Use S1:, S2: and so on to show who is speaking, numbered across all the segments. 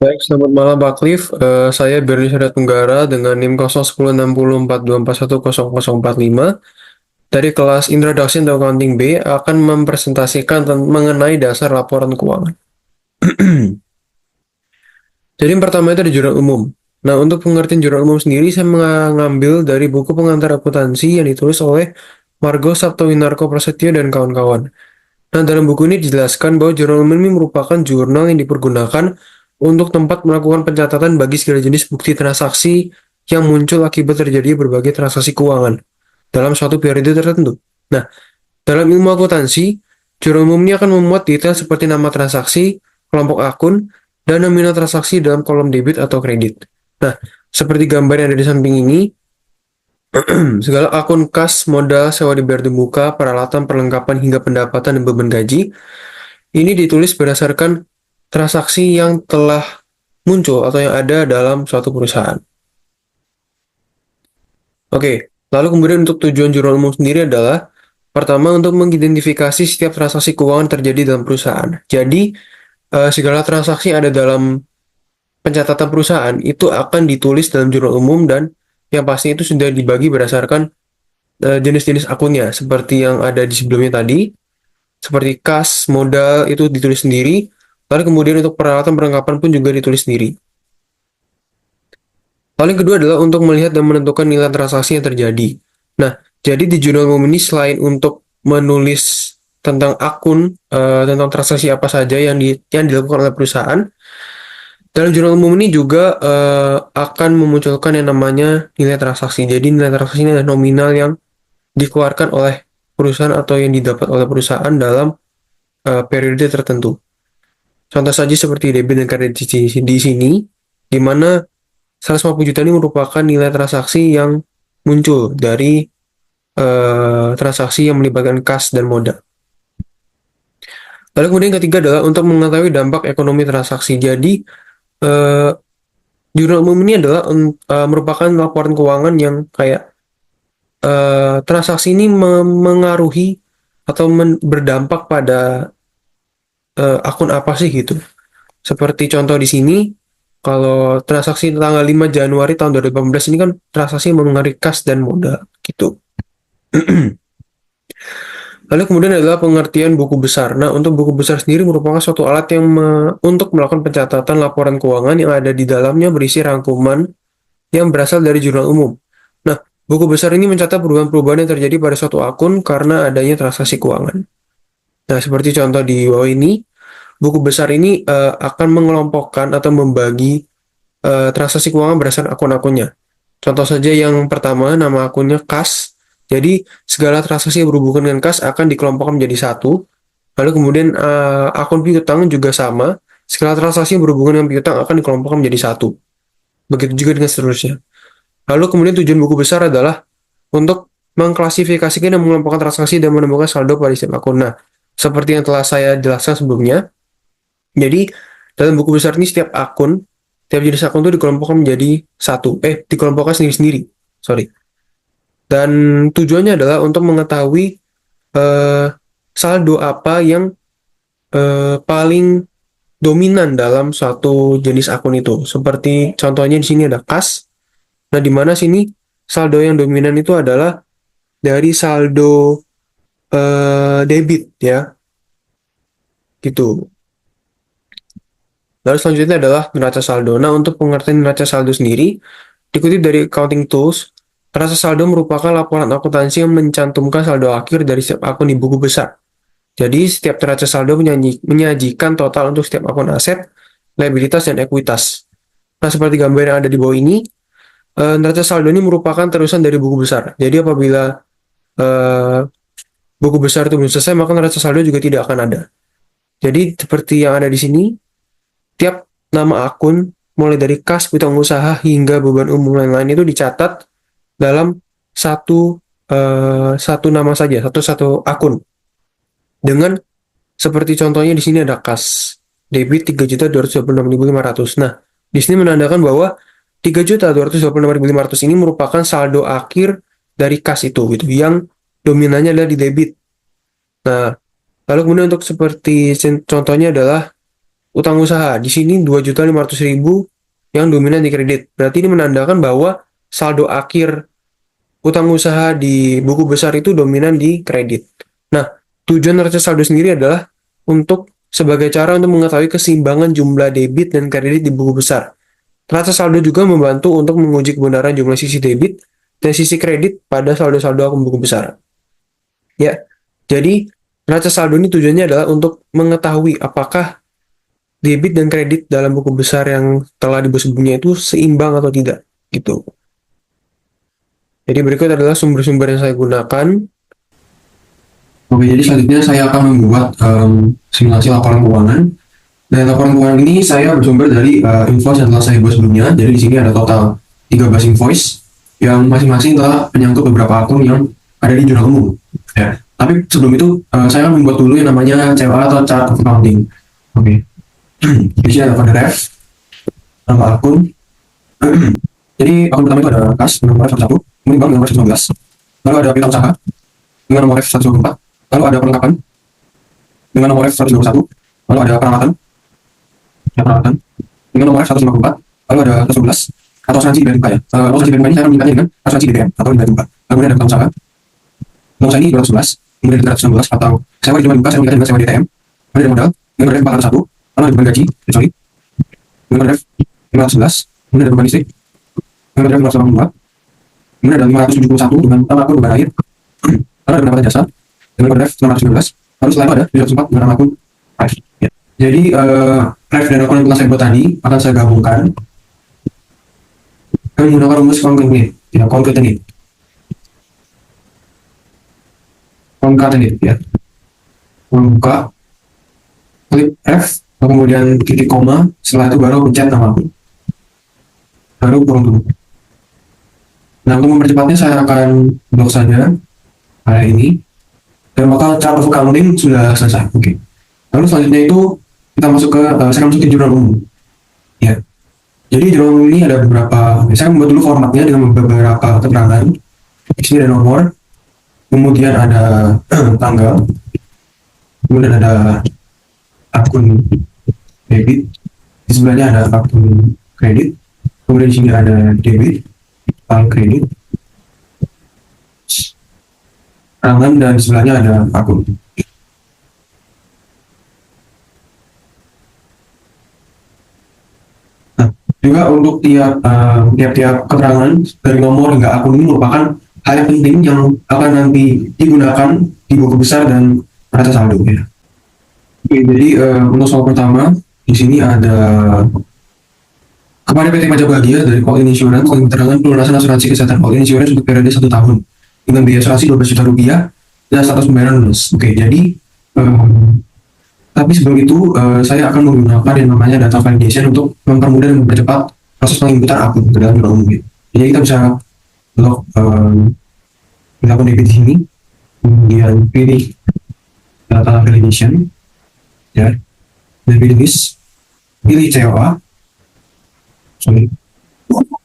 S1: Baik, selamat malam Pak Cliff. Saya Berni Tunggara dengan NIM 0106042410045 dari kelas Introduction to Accounting B akan mempresentasikan mengenai dasar laporan keuangan. Jadi yang pertama itu ada jurnal umum. Nah, untuk pengertian jurnal umum sendiri, saya mengambil dari buku pengantar akuntansi yang ditulis oleh Margo Saptowinarko Prasetyo dan kawan-kawan. Nah, dalam buku ini dijelaskan bahwa jurnal umum ini merupakan jurnal yang dipergunakan untuk tempat melakukan pencatatan bagi segala jenis bukti transaksi yang muncul akibat terjadi berbagai transaksi keuangan dalam suatu periode tertentu. Nah, dalam ilmu akuntansi, jurnal umum ini akan memuat detail seperti nama transaksi, kelompok akun, dan nominal transaksi dalam kolom debit atau kredit. Nah, seperti gambar yang ada di samping ini, segala akun kas, modal, sewa dibayar di muka, peralatan, perlengkapan, hingga pendapatan dan beban gaji, ini ditulis berdasarkan transaksi yang telah muncul atau yang ada dalam suatu perusahaan. Oke, lalu kemudian untuk tujuan jurnal umum sendiri adalah pertama untuk mengidentifikasi setiap transaksi keuangan terjadi dalam perusahaan. Jadi, segala transaksi yang ada dalam pencatatan perusahaan itu akan ditulis dalam jurnal umum dan yang pasti itu sudah dibagi berdasarkan jenis-jenis akunnya seperti yang ada di sebelumnya tadi, seperti kas, modal itu ditulis sendiri, lalu kemudian untuk peralatan perlengkapan pun juga ditulis sendiri. Lalu yang kedua adalah untuk melihat dan menentukan nilai transaksi yang terjadi. Nah, jadi di jurnal umum ini selain untuk menulis tentang akun, tentang transaksi apa saja yang dilakukan oleh perusahaan, dalam jurnal umum ini juga akan memunculkan yang namanya nilai transaksi. Jadi nilai transaksi ini adalah nominal yang dikeluarkan oleh perusahaan atau yang didapat oleh perusahaan dalam periode tertentu. Contoh saja seperti debit dan kredit di sini, di mana 150 juta ini merupakan nilai transaksi yang muncul dari transaksi yang melibatkan kas dan modal. Lalu kemudian yang ketiga adalah untuk mengetahui dampak ekonomi transaksi. Jadi, eh, jurnal umum ini adalah merupakan laporan keuangan yang kayak transaksi ini mengaruhi atau berdampak pada akun apa sih gitu. Seperti contoh di sini, kalau transaksi tanggal 5 Januari tahun 2018 ini kan transaksi mengenai kas dan modal gitu. Lalu kemudian adalah pengertian buku besar. Nah, untuk buku besar sendiri merupakan suatu alat yang untuk melakukan pencatatan laporan keuangan yang ada di dalamnya berisi rangkuman yang berasal dari jurnal umum. Nah, buku besar ini mencatat perubahan-perubahan yang terjadi pada suatu akun karena adanya transaksi keuangan. Nah, seperti contoh di bawah ini, buku besar ini akan mengelompokkan atau membagi transaksi keuangan berdasarkan akun-akunnya. Contoh saja yang pertama, nama akunnya kas. Jadi, segala transaksi yang berhubungan dengan kas akan dikelompokkan menjadi satu. Lalu kemudian akun piutang juga sama. Segala transaksi yang berhubungan dengan piutang akan dikelompokkan menjadi satu. Begitu juga dengan seterusnya. Lalu kemudian tujuan buku besar adalah untuk mengklasifikasikan dan mengelompokkan transaksi dan menemukan saldo pada setiap akun. Nah, seperti yang telah saya jelaskan sebelumnya, jadi dalam buku besar ini setiap akun, setiap jenis akun itu dikelompokkan menjadi satu, dikelompokkan sendiri-sendiri, sorry. Dan tujuannya adalah untuk mengetahui eh, saldo apa yang paling dominan dalam suatu jenis akun itu. Seperti contohnya di sini ada kas. Nah, di mana sini saldo yang dominan itu adalah dari saldo debit ya, gitu. Lalu selanjutnya adalah neraca saldo. Nah, untuk pengertian neraca saldo sendiri, dikutip dari Accounting Tools, neraca saldo merupakan laporan akuntansi yang mencantumkan saldo akhir dari setiap akun di buku besar. Jadi, setiap neraca saldo menyajikan total untuk setiap akun aset, liabilitas, dan ekuitas. Nah, seperti gambar yang ada di bawah ini, neraca saldo ini merupakan terusan dari buku besar. Jadi, apabila eh, buku besar itu belum selesai, maka neraca saldo juga tidak akan ada. Jadi, seperti yang ada di sini, tiap nama akun, mulai dari kas, piutang usaha, hingga beban umum lain-lain itu dicatat dalam satu nama saja, satu akun. Dengan seperti contohnya di sini ada kas debit 3.226.500. Nah, di sini menandakan bahwa 3.226.500 ini merupakan saldo akhir dari kas itu gitu, yang dominannya adalah di debit. Nah, lalu kemudian untuk seperti contohnya adalah utang usaha. Di sini 2.500.000 yang dominan di kredit. Berarti ini menandakan bahwa saldo akhir utang usaha di buku besar itu dominan di kredit. Nah, tujuan neraca saldo sendiri adalah untuk sebagai cara untuk mengetahui keseimbangan jumlah debit dan kredit di buku besar. Neraca saldo juga membantu untuk menguji kebenaran jumlah sisi debit dan sisi kredit pada saldo-saldo akun buku besar. Ya, jadi neraca saldo ini tujuannya adalah untuk mengetahui apakah debit dan kredit dalam buku besar yang telah dibahas sebelumnya itu seimbang atau tidak, gitu. Jadi berikut adalah sumber-sumber yang saya gunakan. Oke, jadi selanjutnya saya akan membuat simulasi laporan keuangan. Dan laporan keuangan ini saya bersumber dari invoice yang telah saya buat sebelumnya. Jadi di sini ada total 13 invoice yang masing-masing telah menyangkut beberapa akun yang ada di jurnal umum. Ya. Tapi sebelum itu saya akan membuat dulu yang namanya COA atau chart of accounting. Oke. Di sini ada pada ref, nama akun. Jadi akun pertama itu ada kas dengan nomor ref 11, kemudian bank dengan nomor ref 19. Lalu ada piutang usaha dengan nomor ref 124. Lalu ada perlengkapan dengan nomor ref 121. Lalu ada peralatan dengan nomor ref 154. Lalu ada 111 atau asuransi di muka ya. Asuransi di muka ini saya akan meningkatnya dengan asuransi DBM atau di muka. Kemudian ada piutang usaha. Nomor ini 211, kemudian 316 atau sewa di muka saya meningkatnya dengan sewa di DTM. Kemudian ada modal dengan ref 401. Lalu ada beban gaji, sorry, dengan ref 511. Kemudian ada beban listrik dengan ref 582. Kemudian ada 571 dengan akun beban air. Lalu ada pendapatan jasa dengan ref 619. Lalu setelah itu ada 304 dengan akun ref. Ya. Jadi ref dan akun yang telah saya buat tadi akan saya gabungkan dengan menggunakan rumus concatenate. Ya, concatenate ya. Membuka, klik F, kemudian titik koma, setelah itu baru pencet nama akun. Baru kurung dulu. Nah, untuk mempercepatnya saya akan blok saja area ini. Dan maka chart of accounting sudah selesai. Oke. Lalu selanjutnya itu kita masuk ke saya akan masuk ke jurnal umum. Ya. Jadi jurnal umum ini ada beberapa. Saya membuat dulu formatnya dengan beberapa keterangan. Di sini ada nomor, kemudian ada tanggal, kemudian ada akun debit, di sebelahnya ada akun kredit, kemudian di sini ada debit, bank kredit, tangan, dan di sebelahnya ada akun. Nah, juga untuk tiap-tiap keterangan dari nomor hingga akun ini merupakan hal yang penting yang akan nanti digunakan di buku besar dan neraca saldo ya. Oke, jadi untuk soal pertama di sini ada kepada PT Pajak Bahagia dari All In Insurance keterangan pelunasan asuransi kesehatan All In Insurance untuk periode 1 tahun dengan biaya asuransi 12 juta rupiah dan status pembayaran lunas. Oke, jadi tapi sebelum itu saya akan menggunakan yang namanya data validation untuk mempermudah dan mempercepat proses penginputan akun ke dalam jurnal umum. Jadi kita bisa blok akun debit di sini, kemudian pilih data validation. Ya, dan pilih list, pilih COA,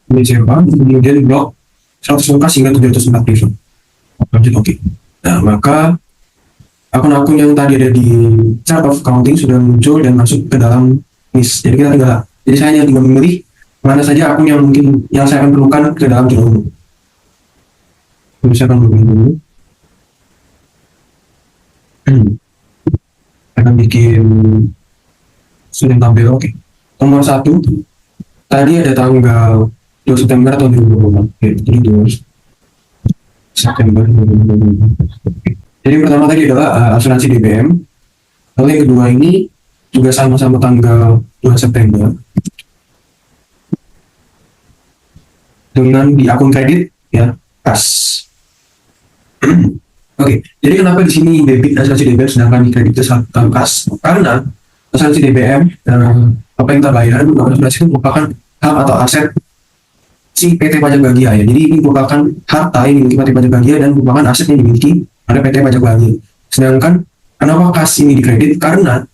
S1: kemudian blok 100 muka hingga 704 pivot. Lanjut oke. Nah, maka akun-akun yang tadi ada di chart of accounting sudah muncul dan masuk ke dalam list. Jadi kita saya hanya tinggal memilih mana saja akun yang mungkin yang saya akan perlukan ke dalam jurnal umum. Saya akan memilih dulu. Akan bikin sudah tampil. Oke. Nomor 1 tadi ada tanggal 2 September tahun 2024. Oke, jadi 2 September 2024. Jadi yang pertama tadi adalah asuransi DBM. Lalu yang kedua ini juga sama-sama tanggal 2 September dengan di akun kredit ya, kas. Oke, jadi kenapa di sini debit asuransi DBM sedangkan di kredit itu kas? Karena asuransi DBM apa yang kita bayar asuransi itu merupakan hak atau aset si PT Pajak Bahagia ya. Jadi ini merupakan harta yang dimiliki PT Pajak Bahagia dan merupakan aset yang dimiliki oleh PT Pajak Bahagia. Sedangkan kenapa kas ini dikredit? Karena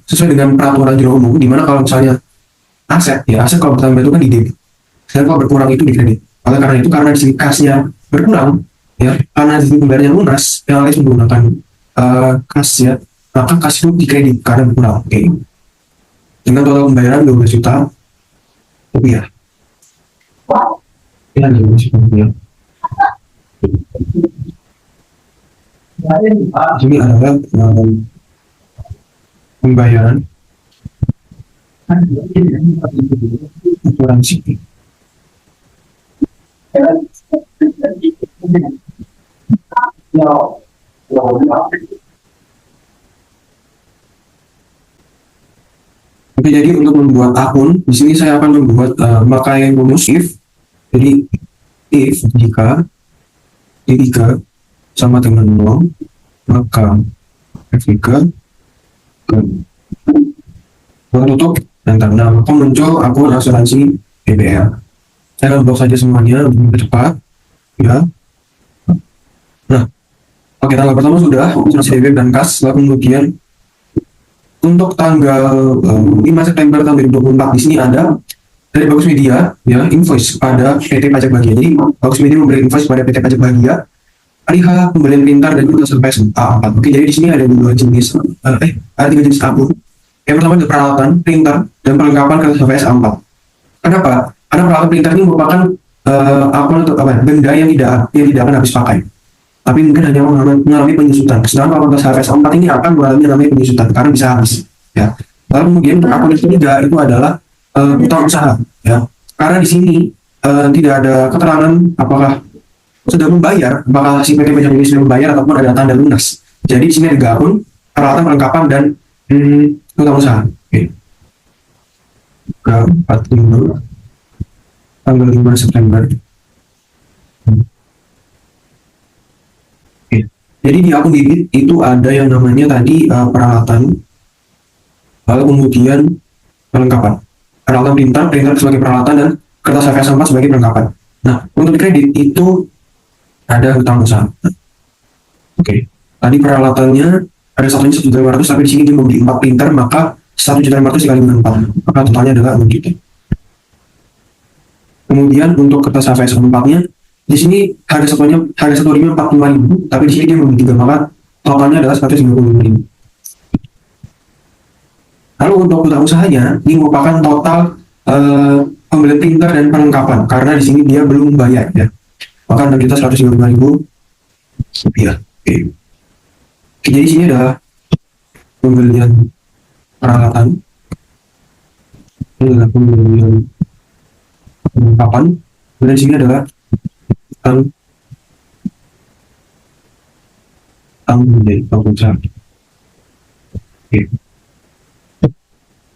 S1: sesuai dengan peraturan jurnal umum, di mana kalau misalnya aset kalau bertambah itu kan di debit, sedangkan kalau berkurang itu dikredit. Oleh karena itu, karena di sini kasnya berkurang ya, karena di sini pembayarannya lunas, yang lain menggunakan kas ya, maka kas itu dikredit karena berkurang. Oke. dengan total pembayaran 12 juta rupiah. Ya, 12 juta rupiah. Ini adalah pembayaran asuransi. Oke, jadi untuk membuat akun, di sini saya akan membuat memakai rumus if. Jadi if jika D3 sama dengan 0, maka F3 tutup enter. Nah, maka muncul akun asuransi BBL. Saya akan blok saja semuanya untuk lebih cepat, ya. Nah, oke, tanggal pertama sudah asuransi BBL dan kas. Lalu kemudian untuk tanggal 5 September tahun 2024 di sini ada dari Bagus Media, ya, invoice pada PT Pajak Bahagia. Jadi Bagus Media memberi invoice pada PT Pajak Bahagia perihal pembelian printer dan kertas surface A4. Oke, jadi di sini ada dua jenis, ada tiga jenis akun. Yang pertama adalah peralatan printer dan perlengkapan kertas surface A4. Kenapa? Karena peralatan printer ini merupakan akun atau benda yang tidak akan habis pakai, tapi mungkin hanya mengalami penyusutan. Sedangkan kalau kertas surface A4 ini akan mengalami penyusutan karena bisa habis. Ya. Lalu kemudian untuk akun ketiga itu adalah utang usaha. Ya. Karena di sini tidak ada keterangan apakah sudah membayar, apakah si PT Pajak ini sudah membayar ataupun ada tanda lunas. Jadi di sini ada akun, peralatan perlengkapan dan utang usaha. Oke. 45 tanggal 5 September. Oke. Jadi di akun bibit itu ada yang namanya tadi peralatan, lalu kemudian perlengkapan. Peralatan printer sebagai peralatan dan kertas A4 sebagai perlengkapan. Nah, untuk kredit itu ada utang usaha. Oke. Tadi peralatannya ada satunya 1.500.000, tapi di sini dia membeli 4 printer, maka 1.500.000 dikali dengan 4, maka totalnya adalah 6 juta. Kemudian untuk kertas A4-nya, di sini harga satunya 45.000, tapi di sini dia membeli 3, maka totalnya adalah 155.000. Lalu untuk utang usahanya, ini merupakan total pembelian printer dan perlengkapan, karena di sini dia belum bayar, ya. Maka 6.155.000 rupiah. Oke. Jadi di sini adalah pembelian peralatan, ini adalah pembelian perlengkapan, dan di sini adalah menjadi pengusaha. Oke.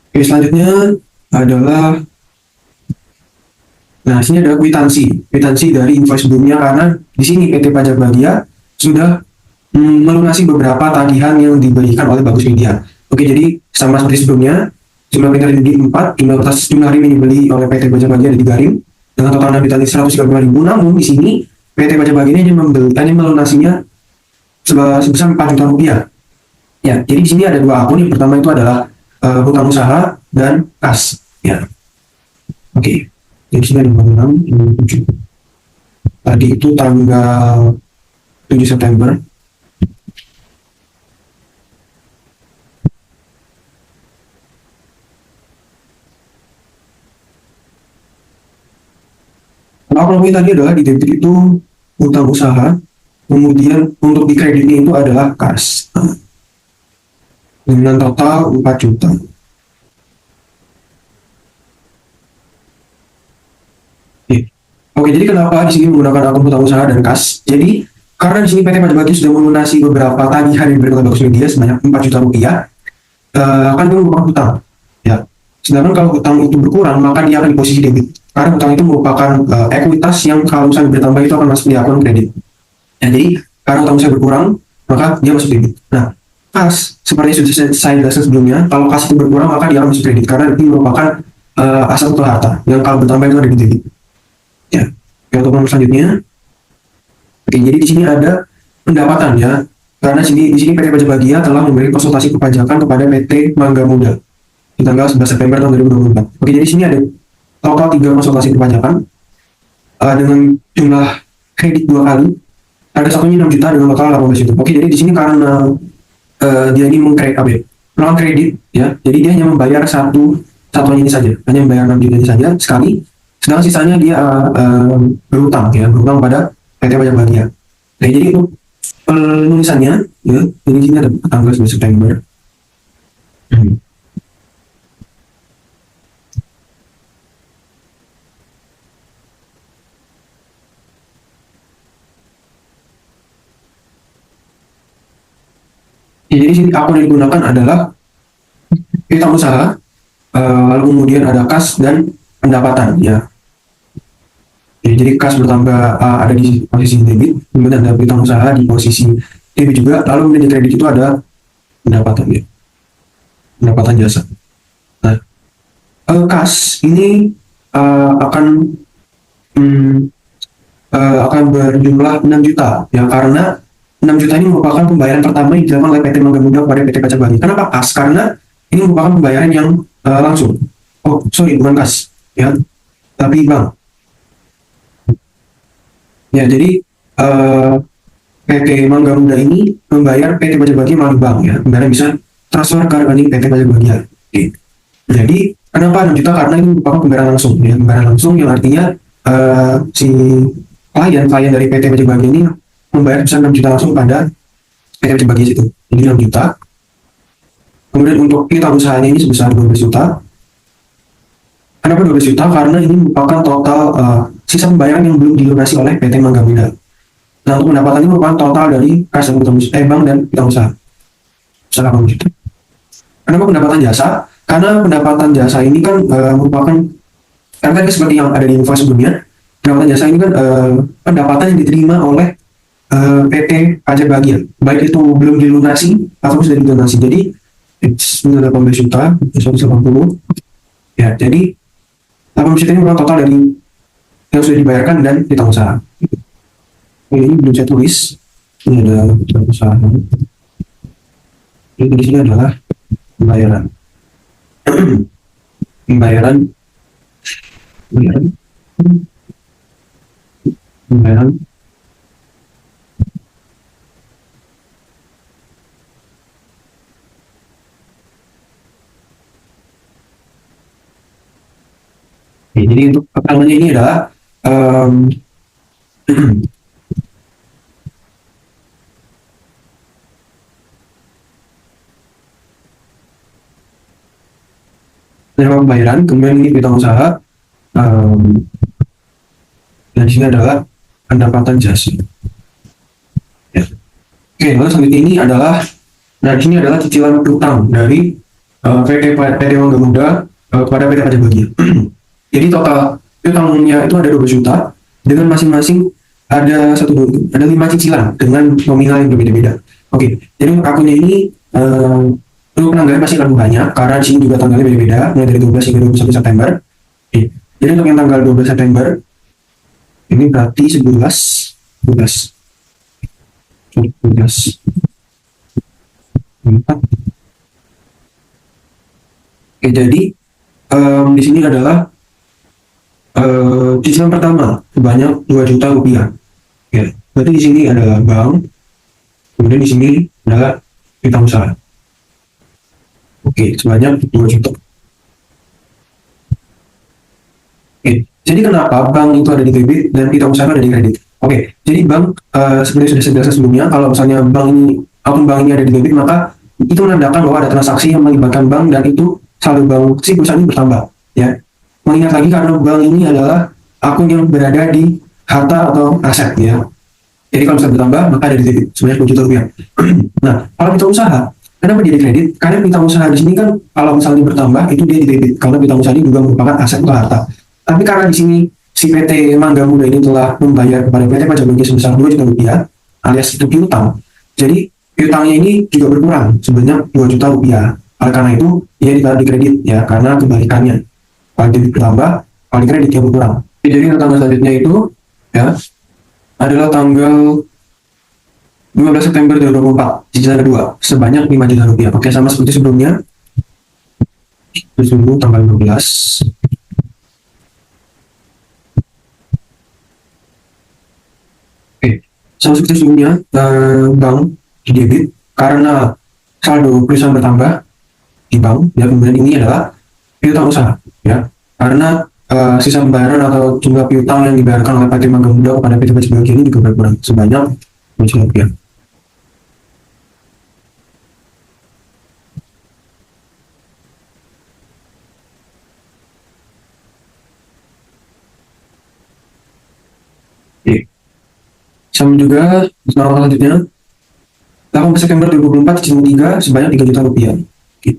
S1: Oke, selanjutnya adalah, nah, sini ada kwitansi dari invoice sebelumnya, karena di sini PT Pajak Bahagia sudah melunasi beberapa tagihan yang diberikan oleh Bagus Media. Oke, jadi sama seperti sebelumnya, jumlah printer dibeli 4, jumlah rim yang dibeli oleh PT Pajak Bahagia ada 3 rim dengan total kwitansi 135.000. Namun di sini PT Pajak Bahagia ini hanya melunasinya sebesar 4 juta rupiah. Ya, jadi di sini ada dua akun. Yang pertama itu adalah utang usaha dan kas. Ya, oke. Jadi sini ada 6, 7. Tadi itu tanggal 7 September. Kalau tadi adalah di debit itu utang usaha, kemudian untuk di kreditnya itu adalah kas dengan total 4 juta. Oke, jadi kenapa di sini menggunakan akun utang usaha dan kas? Jadi karena di sini PT Pajak Bahagia sudah melunasi beberapa tagihan yang diberikan oleh Bagus Media sebanyak 4 juta rupiah, akan merupakan hutang. Ya. Sedangkan kalau hutang itu berkurang, maka dia akan di posisi debit. Karena hutang itu merupakan ekuitas yang kalau misalnya bertambah itu akan masuk di akun kredit. Ya, jadi karena hutang saya berkurang, maka dia masuk debit. Nah, kas seperti sudah saya jelaskan sebelumnya, kalau kas itu berkurang maka dia akan masuk kredit, karena itu merupakan aset atau harta yang kalau bertambah itu ada di debit. Ya, untuk nomor selanjutnya. Oke, jadi di sini ada pendapatan, ya. Karena di sini PT Pajak Bahagia telah memberi konsultasi kepajakan kepada PT Mangga Muda di tanggal 11 September tahun 2024. Oke, jadi di sini ada total 3 konsultasi kepajakan dengan jumlah kredit 2 kali. Harga satunya 6 juta dengan total 18 juta. Oke, jadi di sini karena dia ini
S2: melakukan kredit, ya. Jadi dia hanya membayar satuan ini saja, hanya membayar 6 juta ini saja sekali. Sedangkan sisanya dia berutang, ya, berutang pada PT Pajak Bahagia. Nah, jadi untuk penulisannya, ya, ini sini ada tanggal 9 September. Ya, jadi sini akun yang digunakan adalah kita usaha, lalu kemudian ada kas dan pendapatan, ya. Jadi kas bertambah ada di posisi debit, kemudian ada piutang usaha di posisi debit juga, lalu kemudian di kredit itu ada pendapatan, ya, pendapatan jasa. Nah, kas ini akan hmm, akan berjumlah 6 juta, ya, karena 6 juta ini merupakan pembayaran pertama yang dilakukan oleh PT Mangga Muda kepada PT Pajak Bahagia. Kenapa kas? Karena ini merupakan pembayaran yang langsung. Oh, sorry, bukan kas, ya, tapi bank. Ya, jadi PT Mangga Muda ini membayar PT Pajak Bahagia melalui bank, ya. Pembayaran bisa transfer ke rekening PT Pajak Bahagia. Oke. Jadi kenapa 6 juta? Karena ini merupakan pembayaran langsung, ya, pembayaran langsung yang artinya si klien dari PT Pajak Bahagia ini membayar sebesar 6 juta langsung pada PT Pajak Bahagia itu. Jadi 6 juta. Kemudian untuk piutang usahanya ini sebesar 12 juta. Kenapa 12 juta? Karena ini merupakan total sisa pembayaran yang belum dilunasi oleh PT Mangga Muda. Nah, untuk pendapatan ini merupakan total dari kas dan bank dan piutang usaha. Sebesar 80 juta. Kenapa pendapatan jasa? Karena pendapatan jasa ini kan merupakan, karena tadi seperti yang ada di info sebelumnya, pendapatan jasa ini kan pendapatan yang diterima oleh PT Pajak Bahagia, baik itu belum dilunasi atau sudah dilunasi. Jadi ini ada 18 juta, 180. Ya, jadi 18 juta ini merupakan total dari yang sudah dibayarkan dan piutang usaha. Ini belum saya tulis. Ini ada piutang usaha. Ini di sini adalah pembayaran. pembayaran pembayaran Oke, jadi untuk pertanyaannya ini adalah menerima pembayaran, kemudian ini piutang usaha, dan di sini adalah pendapatan jasa. Ya. Oke, lalu selanjutnya ini adalah, nah di sini adalah cicilan utang dari PT Mangga Muda kepada PT Pajak Bahagia. Jadi total utangnya itu ada 12 juta dengan masing-masing ada 5 cicilan dengan nominal yang berbeda-beda. Oke, jadi untuk akunnya ini untuk penanggalnya pasti akan banyak karena di sini juga tanggalnya beda-beda, mulai dari 12 hingga 21 September. Oke, jadi untuk yang tanggal 12 September ini berarti 11 4. Oke, jadi di sini adalah cicilan pertama sebanyak 2 juta rupiah. Ya, berarti di sini adalah bank, kemudian di sini adalah piutang usaha. Oke, sebanyak 2 juta. Oke, jadi kenapa bank itu ada di debit dan piutang usaha ada di kredit? Oke, jadi bank seperti sudah saya jelaskan sebelumnya, kalau misalnya akun bank ini ada di debit, maka itu menandakan bahwa ada transaksi yang melibatkan bank dan itu saldo bank si perusahaan ini bertambah, ya. Mengingat lagi karena bank ini adalah akun yang berada di harta atau aset, ya. Jadi kalau misalnya bertambah maka ada di debit sebanyak 2 juta rupiah. Nah, kalau piutang usaha, kenapa dia di kredit? Karena piutang usaha di sini kan kalau misalnya bertambah itu dia di debit karena piutang usaha ini juga merupakan aset atau harta. Tapi karena di sini si PT Mangga Muda ini telah membayar kepada PT Pajak Bahagia sebesar 2 juta rupiah alias itu piutang. Jadi piutangnya ini juga berkurang sebanyak 2 juta rupiah. Oleh karena itu ia ditaruh di kredit, ya, karena kebalikannya. Kalau debit bertambah, kalau di kredit dia berkurang. Jadi tanggal selanjutnya itu, ya, adalah tanggal 15 September 2024, cicilan kedua sebanyak 5 juta rupiah. Oke, sama seperti sebelumnya. Tunggu tanggal 12. Oke, sama seperti sebelumnya, bank di debit karena saldo perusahaan bertambah. di bank, ya kemudian ini adalah piutang usaha, ya. Karena sisa pembayaran atau jumlah piutang yang dibayarkan oleh PT Mangga Muda kepada PT Pajak Bahagia ini juga berkurang sebanyak 2 juta rupiah. Oke. Sama juga sekarang selanjutnya 18 September 2024 cicilan 3 sebanyak 3 juta rupiah. Oke.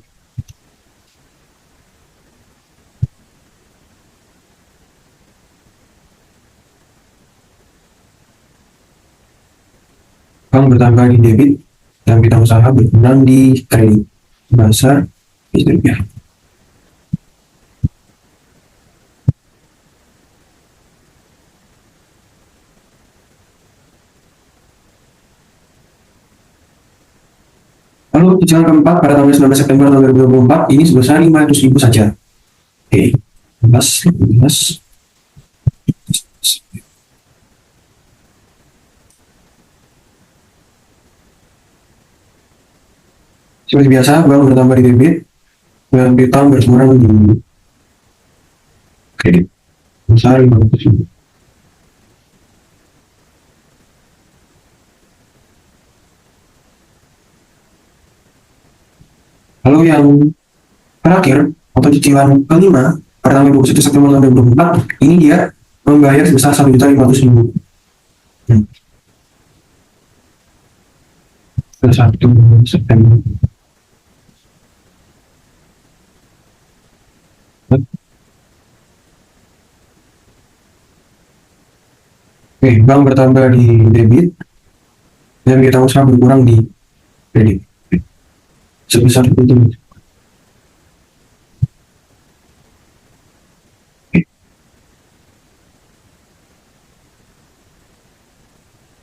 S2: Bank bertambah di debit dan kita usaha berkurang di kredit sebesar rupiah. Lalu cicilan keempat pada tanggal 19 September tahun 2024 ini sebesar 500.000 saja. Oke, 15. Seperti biasa, bank bertambah di debit dan piutang berkurang di kredit besar 500.000. Lalu yang terakhir atau cicilan kelima pada tanggal 21 September tahun 2024 ini dia membayar sebesar 1.500.000. 1 September. Oke, bank bertambah di debit dan kita usaha berkurang di kredit sebesar itu. Oke,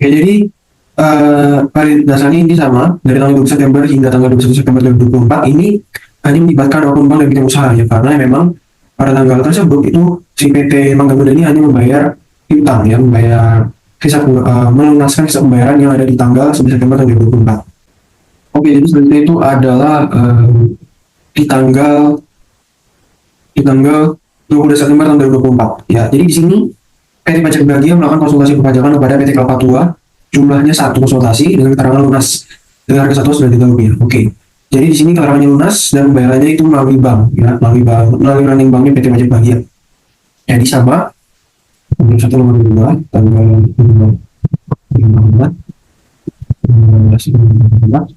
S2: jadi pada dasarnya ini sama dari tanggal 20 September hingga tanggal 21 September 2024 ini hanya melibatkan akun bank dan biaya usaha ya, karena memang pada tanggal tersebut itu si PT Mangga Muda ini hanya membayar piutang ya, membayar melunaskan sisa pembayaran yang ada di tanggal 11 September 2024. Oke, jadi selanjutnya itu adalah di tanggal 20 September tahun 2024 ya. Jadi di sini PT Pajak Bahagia melakukan konsultasi perpajakan kepada PT Kalpa Tua, jumlahnya 1 konsultasi dengan keterangan lunas dengan harga satu sudah rupiah. Oke. Jadi di sini keterangannya lunas dan pembayarannya itu melalui bank, ya, melalui running banknya PT Pajak Bahagia. Jadi sama, nomor 1 nomor 2 tanggal 15.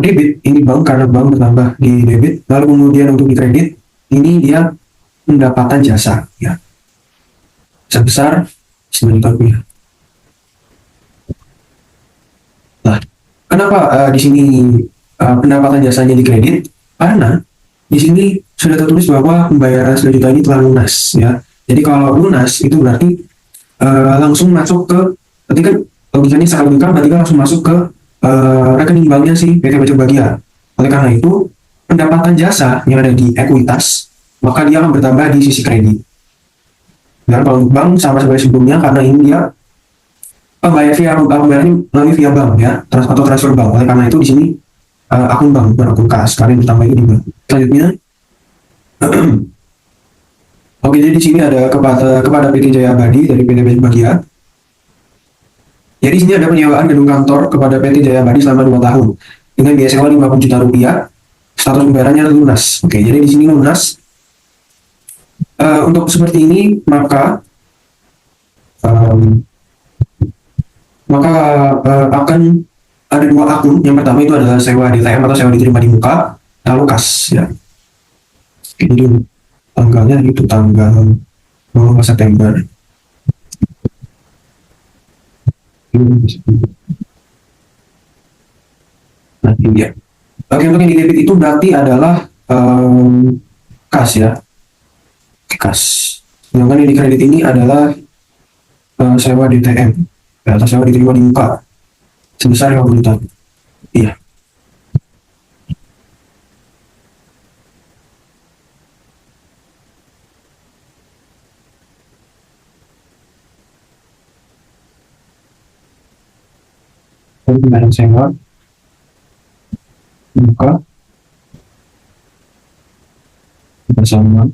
S2: Debit ini bank karena bank bertambah di debit, lalu kemudian untuk di kredit ini dia pendapatan jasa ya sebesar 9 juta rupiah. Nah, kenapa di sini pendapatan jasanya di kredit? Karena di sini sudah tertulis bahwa pembayaran 9 juta ini telah lunas ya. Jadi kalau lunas itu berarti langsung masuk ke, berarti kan logikanya secara logika berarti kan langsung masuk ke rekening banknya si PT Pajak Bahagia. Oleh karena itu pendapatan jasa yang ada di ekuitas maka dia akan bertambah di sisi kredit. Dan kalau untuk bank sama seperti sebelumnya karena ini dia pembayarannya melalui via bank ya, atau transfer bank. Oleh karena itu di sini akun bank bukan akun kas, kalian bertambah ini di bank. Selanjutnya, oke, jadi di sini ada kepada PT Jaya Abadi dari PT Pajak Bahagia. Jadi di sini ada penyewaan gedung kantor kepada PT Jaya Abadi selama 2 tahun dengan biaya sewa 50 juta rupiah. Status pembayarannya lunas. Oke, jadi di sini lunas. Untuk seperti ini maka akan ada 2 akun. Yang pertama itu adalah sewa DTM atau sewa diterima di muka, lalu kas ya. Jadi tanggalnya itu tanggal 2 September. Nah, ini dia. Oke, untuk yang di debit itu berarti adalah kas ya. Kas. Sedangkan yang di kredit ini adalah sewa DTM ya, atau sewa diterima di muka sebesar 50 juta. Iya. Pembayaran sewa di muka bersama.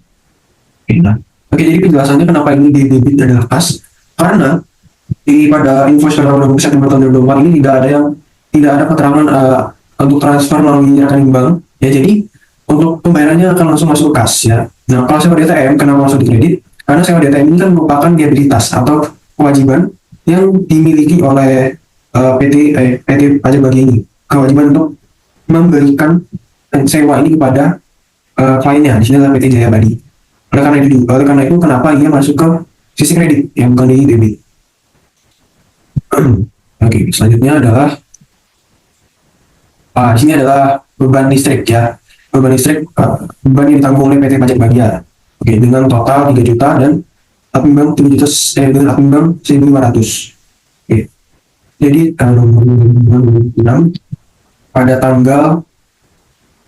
S2: Oke, nah, oke, jadi penjelasannya kenapa ini di debit adalah kas, karena di pada invoice tanggal 20 September tahun 2024 ini tidak ada keterangan untuk transfer melalui rekening bank ya, jadi untuk pembayarannya akan langsung masuk ke kas ya. Nah, kalau sewa DTM kenapa langsung di kredit? Karena sewa DTM ini kan merupakan liabilitas atau kewajiban yang dimiliki oleh PT Pajak Bagi ini, kewajiban untuk memberikan sewa ini kepada kliennya, di sini adalah PT Jaya Badi. Oleh karena itu kenapa ia masuk ke sisi kredit yang bukan di debit. Oke, selanjutnya adalah di sini adalah beban listrik ya. Beban listrik, beban yang ditanggung oleh PT Pajak Bagia. Oke, dengan total 3 juta dan apimbang 7 juta, dengan apimbang 1.500. Oke. Jadi tahun 2006 pada tanggal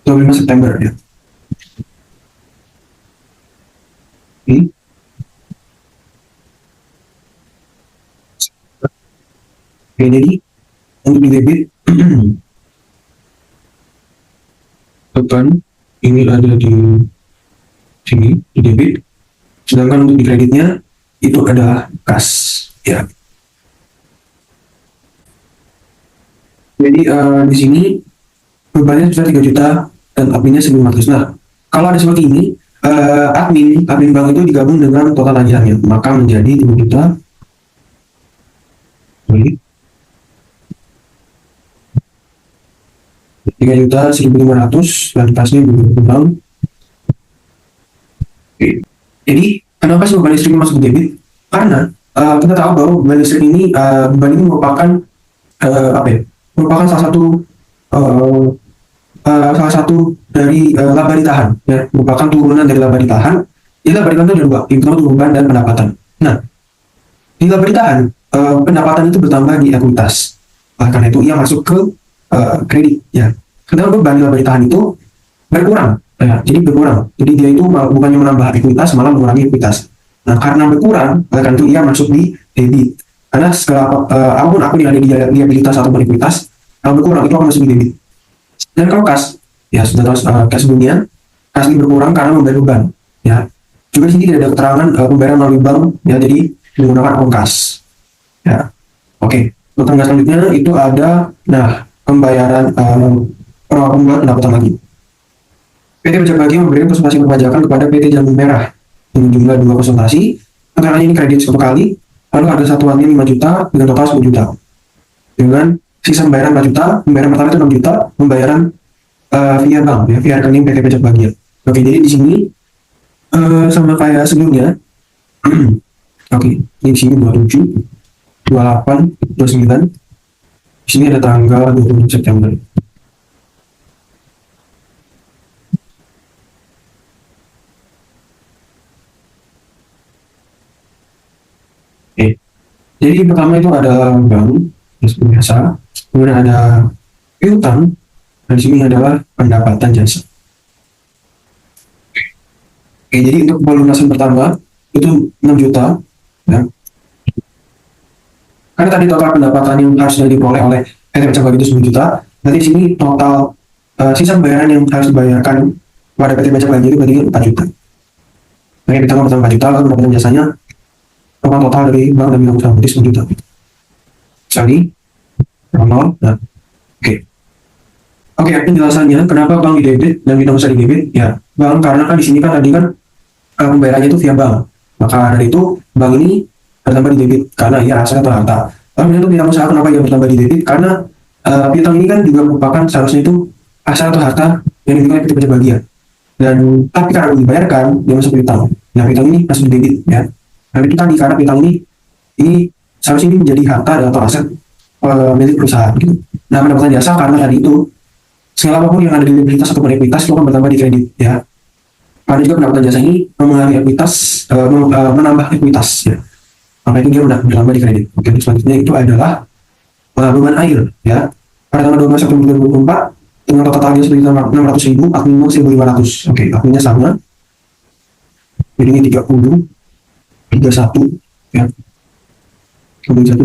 S2: 25 September ya. Oke. Oke, jadi untuk di debit beban ini ada di sini di debit, sedangkan untuk di kreditnya itu adalah kas ya. Jadi di sini bebannya sudah 3 juta dan adminnya 1.500. Nah, kalau ada seperti ini, admin bank itu digabung dengan total tagihannya, maka menjadi 3 juta. Sorry. 3 juta 1.500 dan kasnya berkurang. Oke. Jadi kenapa sih beban listrik masuk ke debit? Karena kita tahu bahwa beban listrik ini beban ini merupakan apa ya? Merupakan salah satu dari laba ditahan ya, merupakan turunan dari laba ditahan. Jadi laba ditahan itu ada dua, yang pertama beban dan pendapatan. Nah, di laba ditahan pendapatan itu bertambah di ekuitas. Karena itu ia masuk ke kredit ya. Sedangkan beban di laba ditahan itu berkurang ya, jadi berkurang. Jadi dia itu bukannya menambah ekuitas, malah mengurangi ekuitas. Nah, karena berkurang, karena itu ia masuk di debit. Karena segala apapun akun yang ada di liabilitas atau ekuitas, kalau berkurang itu akan masuk di debit. Dan kalau kas, ya sudah tahu kas sebelumnya, kas ini berkurang karena membayar beban. Ya, juga di sini tidak ada keterangan pembayaran melalui bank, ya jadi menggunakan akun kas. Ya, oke. Untuk tanggal selanjutnya itu ada, nah pembayaran pembuat pendapatan lagi. PT Pajak Bagi memberikan konsultasi perpajakan kepada PT Jambu Merah dengan jumlah 2 konsultasi. Antaranya ini kredit 1 kali, lalu ada satuannya 5 juta dengan total 10 juta. Dengan sisa pembayaran 4 juta, pembayaran pertama itu 6 juta, pembayaran via bank, ya, via rekening PT Pajak Bagi. Oke, jadi di sini sama kayak sebelumnya. Oke, di sini 27, 28, 29. Di sini ada tanggal 20 September. Oke. Jadi pertama itu ada bank, seperti biasa. Kemudian ada piutang, dan di sini adalah pendapatan jasa. Oke, jadi untuk pelunasan pertama itu 6 juta. Ya. Karena tadi total pendapatan yang harus diperoleh oleh PT Pajak Bagi itu 10 juta, nanti di sini total sisa pembayaran yang harus dibayarkan pada PT Pajak Bagi itu berarti 4 juta. Oke, kita pertama 4 juta, lalu pendapatan jasanya total dari bank dan bidang usaha berarti 10 juta. Sekali, nol. Nah, oke. Oke, penjelasannya kenapa bank di debit dan bidang usaha di debit? Ya, bank karena kan di sini kan tadi kan pembayarannya itu via bank. Maka dari itu bank ini bertambah di debit karena ia aset atau harta. Lalu untuk bidang usaha kenapa ia bertambah di debit? Karena piutang ini kan juga merupakan seharusnya itu aset atau harta yang dimiliki PT Pajak Bagi. Dan tapi karena belum dibayarkan dia masuk piutang. Nah, piutang ini masuk di debit ya. Nah, itu tadi karena piutang ini seharusnya ini menjadi harta atau aset milik perusahaan gitu. Nah, pendapatan jasa karena tadi itu segala apapun yang ada di liabilitas atau ekuitas itu akan bertambah di kredit ya. Ada juga pendapatan jasa ini mengalami ekuitas, menambah ekuitas ya. Maka itu dia bertambah di kredit. Oke, selanjutnya itu adalah beban air ya. Pada tanggal 12 September 2024 dengan total tagihan sekitar 600.000, admin 1.500. Oke, adminnya sama. Jadi ini 30, 31 ya. 31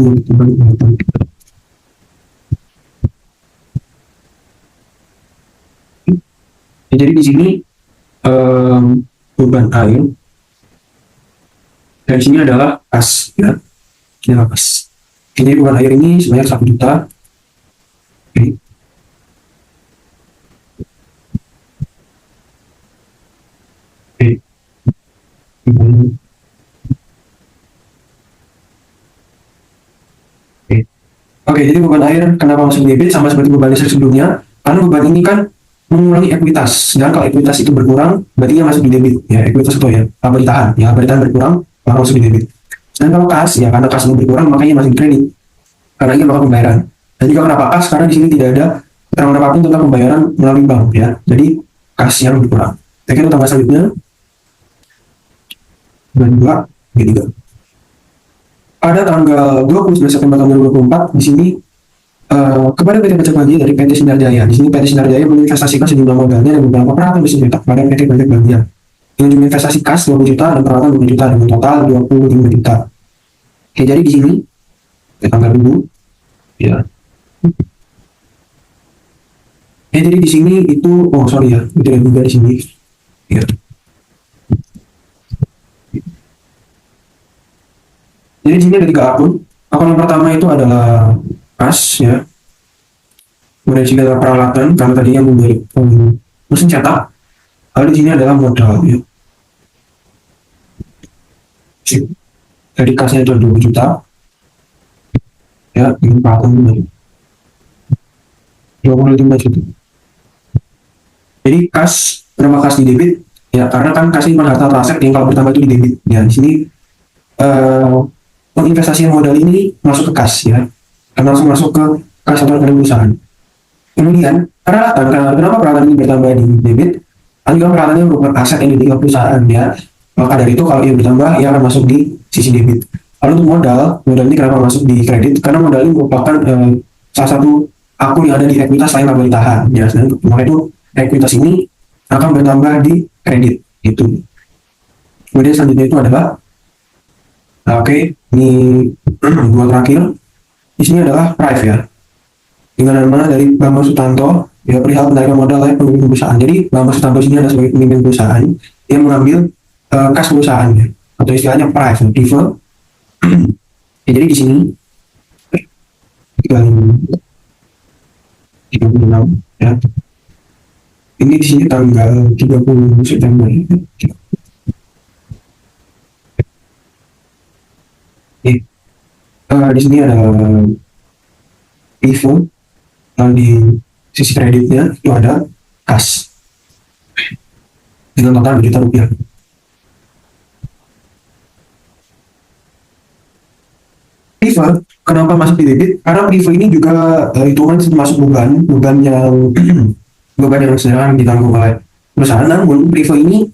S2: ya, jadi di sini beban air. Dan di sini adalah kas, ya. Ini adalah kas. Jadi beban air ini sebanyak 1 juta. Oke. Oke. Oke. Oke, jadi beban air kenapa masuk debit sama seperti beban listrik sebelumnya? Karena beban ini kan mengurangi ekuitas. Sedangkan kalau ekuitas itu berkurang, berarti dia masuk di debit. Ya, ekuitas itu ya, apa ditahan. Ya, apa ditahan berkurang, maka masuk di debit. Dan kalau kas, ya karena kas ini berkurang, makanya masuk di kredit. Karena ini melakukan pembayaran. Dan juga kenapa kas? Karena di sini tidak ada keterangan apapun tentang pembayaran melalui bank, ya. Jadi kas yang berkurang. Kita kira tambah selanjutnya. Dan 2, B3. Pada tanggal 29 September tahun 2024, di sini kepada PT Pajak Bagia dari PT Sinar Jaya. Di sini PT Sinar Jaya menginvestasikan sejumlah modalnya dan beberapa peralatan mesin cetak pada PT Pajak Bagia. Dengan jumlah investasi kas 20 juta dan peralatan 20 juta dengan total 25 juta. Oke, jadi di sini kita tanggal dulu, ya. Jadi di sini itu, oh sorry ya, itu ada juga di sini, ya. Jadi di sini ada 3 akun. Akun yang pertama itu adalah kas, ya. Kemudian di sini adalah peralatan, karena tadi yang membeli mesin cetak. Lalu di sini adalah modal, ya. Jadi kasnya itu 20 juta. Ya, ini peralatan 25 juta. Jadi kas, kenapa kas di debit? Ya, karena kan kas ini harta atau aset yang kalau bertambah itu di debit. Ya, di sini penginvestasian modal ini masuk ke kas, ya, karena langsung masuk ke kas atau rekening perusahaan. Kemudian kenapa peralatan ini bertambah di debit? Kan juga peralatannya merupakan aset yang dimiliki perusahaan, ya. Maka dari itu kalau ia bertambah, ia akan masuk di sisi debit. Lalu untuk modal ini kenapa masuk di kredit? Karena modal ini merupakan salah satu akun yang ada di ekuitas lain laba ditahan, ya. Dan maka itu ekuitas ini akan bertambah di kredit, itu. Kemudian selanjutnya itu adalah oke, ini 2 terakhir. Di sini adalah Prive, ya. Dengan nama dari Bambang Sutanto, ya, perihal penarikan modal oleh pemimpin perusahaan. Jadi Bambang Sutanto ini adalah sebagai pemimpin perusahaan yang mengambil kas perusahaannya, atau istilahnya Prive. Ya, jadi di sini 36, ya. Ini di sini tanggal 30 September, ya. Di sini ada info, di sisi kreditnya itu ada kas dengan total 2 juta rupiah. Prive, kenapa masuk di debit? Karena Prive ini juga hitungan termasuk beban yang beban yang sedang ditanggung oleh perusahaan. Namun Prive ini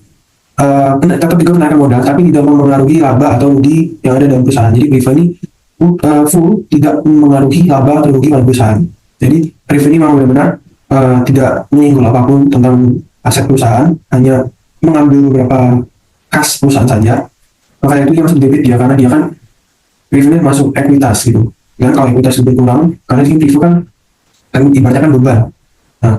S2: tetap juga menaikkan modal, tapi tidak mempengaruhi laba atau rugi yang ada dalam perusahaan. Jadi Prive ini full tidak mengaruhi laba atau rugi oleh perusahaan. Jadi Prive ini memang benar-benar tidak menyinggung apapun tentang aset perusahaan, hanya mengambil beberapa kas perusahaan saja. Makanya itu dia masuk debit, ya, karena dia kan Prive ini masuk ekuitas, gitu. Dan kalau ekuitas itu berkurang, karena ini Prive kan ibaratnya kan beban. Nah,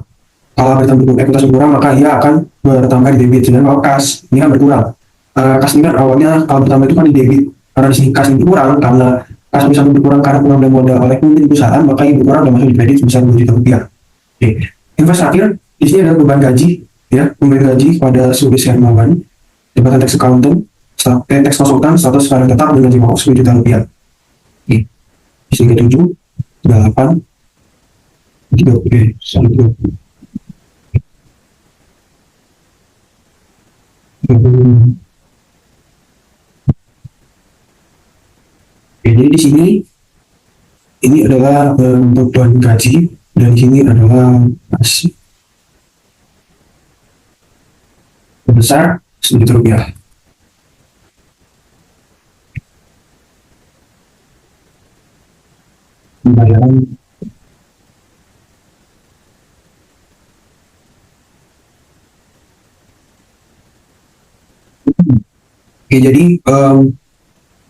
S2: kalau ekuitas berkurang, maka ia akan bertambah di debit. Sedangkan kalau kas ini kan berkurang. Kas ini kan awalnya kalau bertambah itu kan di debit. Karena di sini kas ini berkurang, karena kas perusahaan berkurang karena pengambilan modal oleh pemimpin perusahaan, maka ini berkurang dan masuk di kredit sebesar 2 juta rupiah. Oke. Investasi terakhir di sini adalah beban gaji, ya, pemberian gaji pada seluruh karyawan, jabatan tax accountant, tax konsultan, status karyawan tetap dengan gaji pokok 10 juta rupiah. Oke. Di sini 7, 8, 3, oke, 1, 2. Oke, jadi di sini ini adalah beban gaji, dan di sini adalah kas sebesar 10 juta rupiah. Pembayaran oke, jadi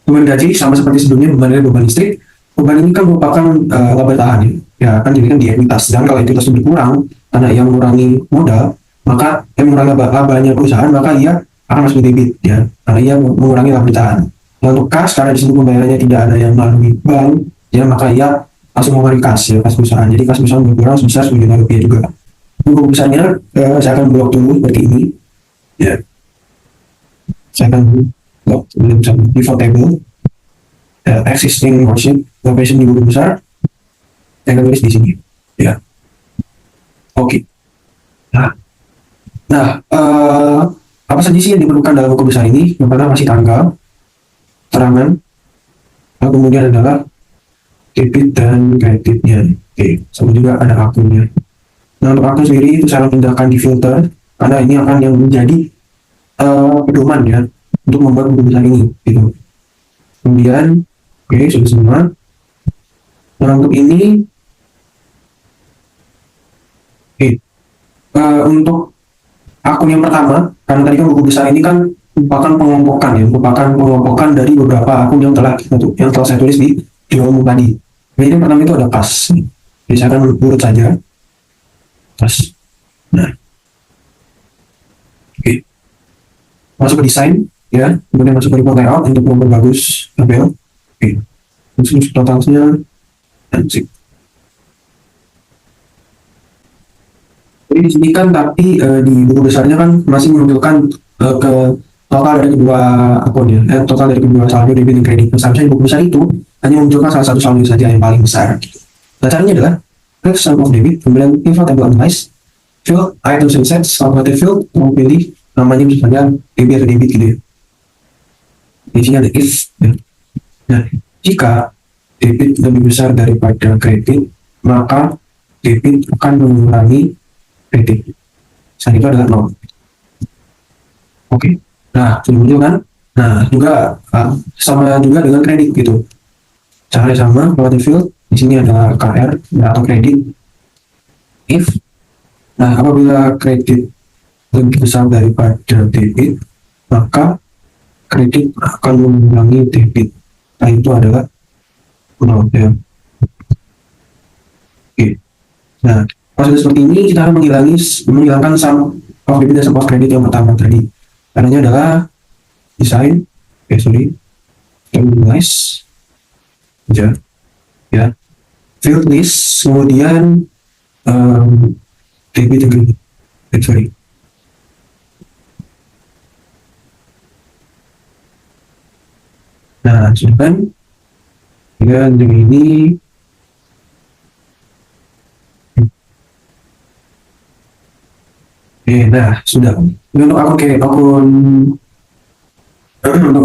S2: beban gaji sama seperti sebelumnya, beban listrik. Beban ini kan merupakan laba tahan, ya, kan jadi kan di ekuitas. Dan kalau ekuitas itu berkurang karena yang mengurangi modal, maka yang mengurangi labanya perusahaan, maka ia akan masuk ke debit ya, karena ia mengurangi likuiditas. Untuk kas, karena di sini pembayarannya tidak ada yang melalui bank, ya maka ia langsung mengeluarkan kas ya, kas perusahaan. Jadi kas perusahaan berkurang sebesar 10 juta rupiah juga. Buku besarnya saya akan blok dulu seperti ini ya. Saya akan blok pivot table existing worksheet location di buku besar. Saya akan tulis di sini ya. Oke. Nah, apa saja sih yang diperlukan dalam buku besar ini? Yang pertama masih tanggal, keterangan, lalu kemudian adalah debit dan kreditnya. Oke, sama juga ada akunnya. Nah, untuk akun sendiri itu saya pindahkan di filter, karena ini akan yang menjadi pedoman ya untuk membuat buku besar ini. Gitu. Kemudian, oke, sudah semua. Nah, untuk ini, untuk akun yang pertama, karena tadi kan buku besar ini kan merupakan pengelompokan dari beberapa akun yang telah saya tulis di jurnal tadi. Jadi yang pertama itu ada kas. Jadi saya akan urut saja kas. Nah, oke. Masuk ke desain, ya. Kemudian masuk ke report layout untuk memperbagus tabel. Oke. Masuk totalnya dan sip. Jadi di sini kan tapi di buku besarnya kan masih menunjukkan ke total dari kedua akun ya, total dari kedua saldo debit dan kredit. Nah, seharusnya di buku besar itu hanya menunjukkan salah satu saldo saja yang paling besar. Nah, caranya adalah click sum of debit, kemudian pivot table analyze, fill items and sets, calculated field, mau pilih namanya misalnya debit atau debit gitu ya. Di sini ada if. Ya. Nah, jika debit lebih besar daripada kredit, maka debit akan mengurangi kredit. Saat itu adalah 0. Oke. Nah, sudah muncul kan? Nah, juga sama juga dengan kredit gitu. Caranya sama, calculated field. Di sini ada KR atau kredit. If. Nah, apabila kredit lebih besar daripada debit, maka kredit akan mengurangi debit. Nah, itu adalah 0 ya. Oke. Nah, kalau sudah seperti ini, kita akan menghilangkan sum of debit dan sum of kredit yang pertama tadi. Caranya adalah design, analyze, ya, field list, kemudian debit dan kredit. Nah, sudah kan? Dan dengan ini nah sudah. Ini untuk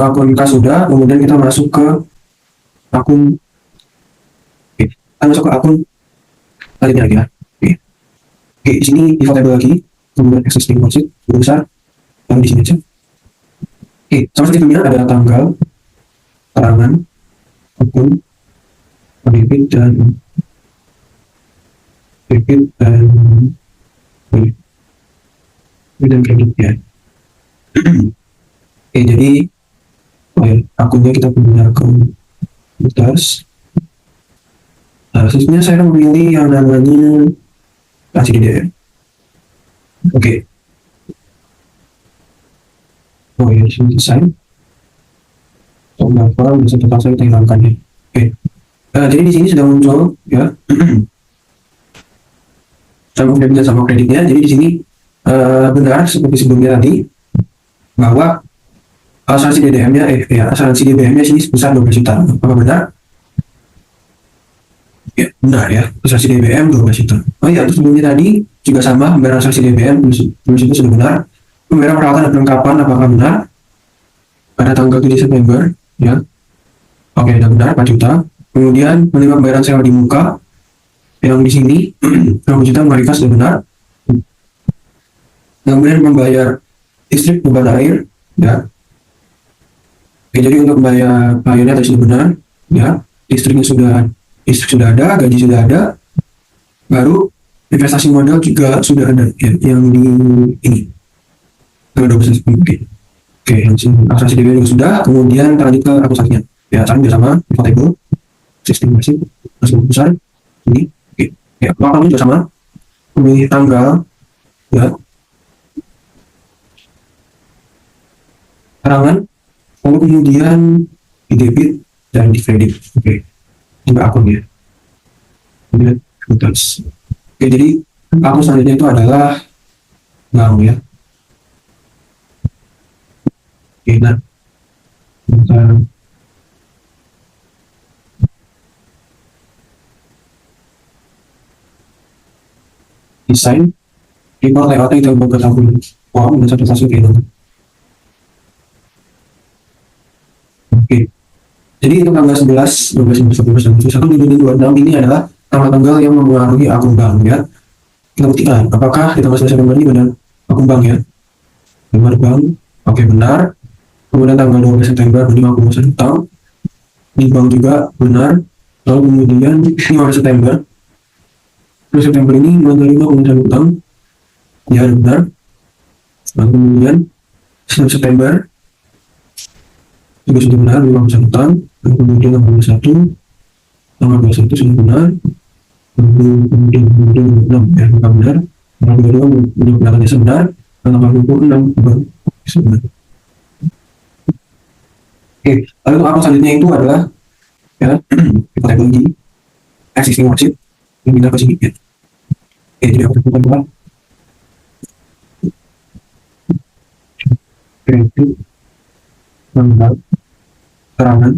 S2: akun kas sudah. Kemudian kita masuk ke akun. Kita masuk ke akun lainnya lagi ya. Di sini pivot table lagi. Kemudian existing worksheet besar. Lalu di sini aja. Sama seperti sebelumnya ada tanggal, keterangan, akun, debit dan kredit ya. Jadi akunnya kita punya akun atas. Nah, sebenarnya saya akan memilih yang namanya ACDD. Oke. Di sini desain. Berapa bisa terpaksa kita hilangkan ya. Jadi di sini sudah muncul ya. Sama debitnya sama kreditnya. Jadi di sini benar seperti sebelumnya tadi bahwa asuransi DBM-nya asuransi DBM-nya sini sebesar 12 juta. Apakah benar? Ya, benar ya. Asuransi DBM 12 juta. Oh iya, terus sebelumnya tadi juga sama, pembayaran asuransi DBM 12 juta sudah benar. Pembayaran perawatan dan perlengkapan apakah benar? Pada tanggal 7 September ya. Oke, sudah benar 4 juta. Kemudian menerima pembayaran sewa di muka yang di sini 20 juta mereka sudah benar. Kemudian membayar listrik, beban air, ya. Jadi untuk membayar airnya tadi sudah benar, ya. Listrik sudah ada, gaji sudah ada, baru investasi modal juga sudah ada, ya, yang di ini. Oke, asuransi DB juga sudah. Kemudian kita lanjut ke akusasinya. Ya, caranya juga sama, pivot table, sistem masih besar, ini. Oke, ya, waktunya juga sama. Memilih tanggal, ya. keterangan, lalu kemudian di debit dan di kredit. Oke, ini akun ya. Kemudian futures. Oke, jadi akun selanjutnya itu adalah bank ya. Oke, nah kita desain report layoutnya kita buat tahun form dan satu kasus gitu. Oke, jadi itu tanggal 11, 12, 11, 12, 1 di 2026 ini adalah tanggal-tanggal yang mempengaruhi akun bank ya. Kita buktikan apakah di tanggal 11 September ini benar akun bank ya. Benar bank, oke benar. Kemudian tanggal 12 September menerima pemasukan utang di bank juga benar. Lalu kemudian 15 September 10 September ini menerima pemasukan utang ya benar. Lalu kemudian 9 September juga sudah benar menerima pemasukan utang. Lalu kemudian tanggal 21 sudah benar. Lalu kemudian 26 ya bukan benar. Lalu kedua benar benar. Tanggal 26 benar. Oke, lalu akun selanjutnya itu adalah ya kita lihat lagi existing worksheet yang pindah ke sini ya. Oke, jadi aku bukan buat kredit tanggal keterangan.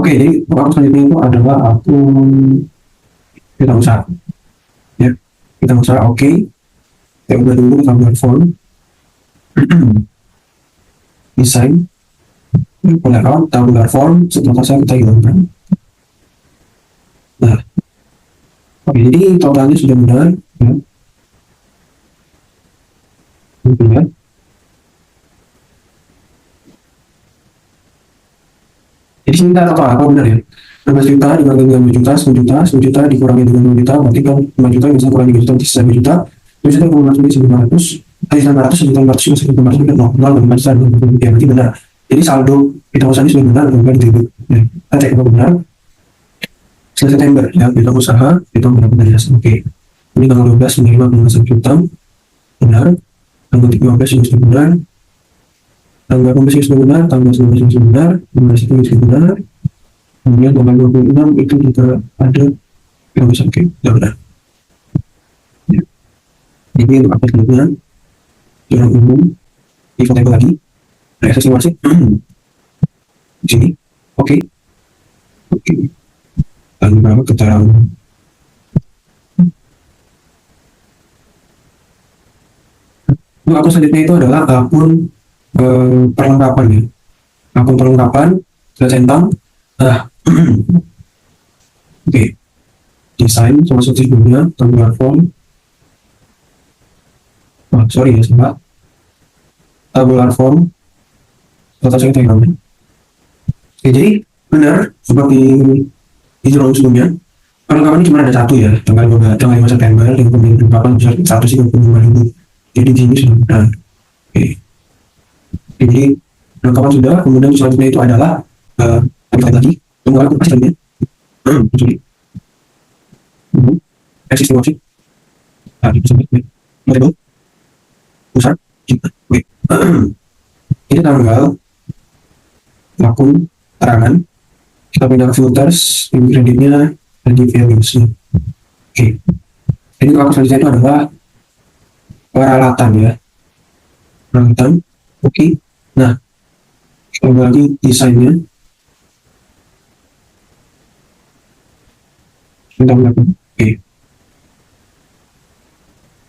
S2: Oke, jadi akun selanjutnya itu adalah akun kita usaha ya, kita usaha. Oke, kita udah dulu kita buat form desain layout tabular form, setelah saya kita hilangkan. Nah, oke, jadi totalnya sudah benar ya. Ya. Jadi sini kita total apa benar ya? 12 juta dikurangi dengan 2 juta, 10 juta, 10 juta dikurangi dengan 2 juta, berarti kan 5 juta bisa kurangi 2 juta, nanti 9 juta, 2 juta kurang 900, 900, 900, 900, 900, 900, ya berarti benar. Jadi saldo kita usaha ini sudah benar atau enggak ditutup. Ya, kita cek apa benar. 11 September ya kita usaha itu benar-benar ya. Oke. Ini tanggal 12 menerima pemasukan utang benar. Tanggal 13 ini sudah benar. Tanggal 15 ini sudah benar. Tanggal 19 ini sudah benar. 15 itu sudah benar. Kemudian tanggal 26 itu juga ada yang bisa oke sudah benar. Ya. Jadi untuk apa selanjutnya? Jalan umum di foto lagi. Nah, estimasi di sini, oke. Lalu berapa keterangan? Untuk akun selanjutnya itu adalah akun perlengkapan ya. Akun perlengkapan sudah centang. Nah, oke. Desain sama seperti sebelumnya, tabular form. Sorry ya, salah. Tabular form. Total saya kita hilangkan. Oke, jadi benar seperti di jurnal sebelumnya, perlengkapan ini cuma ada satu ya, tanggal 5 September yang kemudian diungkapkan satu sih 25.000. Jadi di sini sudah benar. Oke. Jadi perlengkapan sudah, kemudian selanjutnya itu adalah kita lagi tunggu pasti selanjutnya. Existing worksheet. Nah, itu sampai table besar. Oke. Ini tanggal akun terangan, kita pindah ke filters, ini kreditnya, dan di values. Oke. Jadi akun selanjutnya itu adalah peralatan ya. Peralatan. Oke. Nah, kita bagi desainnya. Kita melakukan. Oke.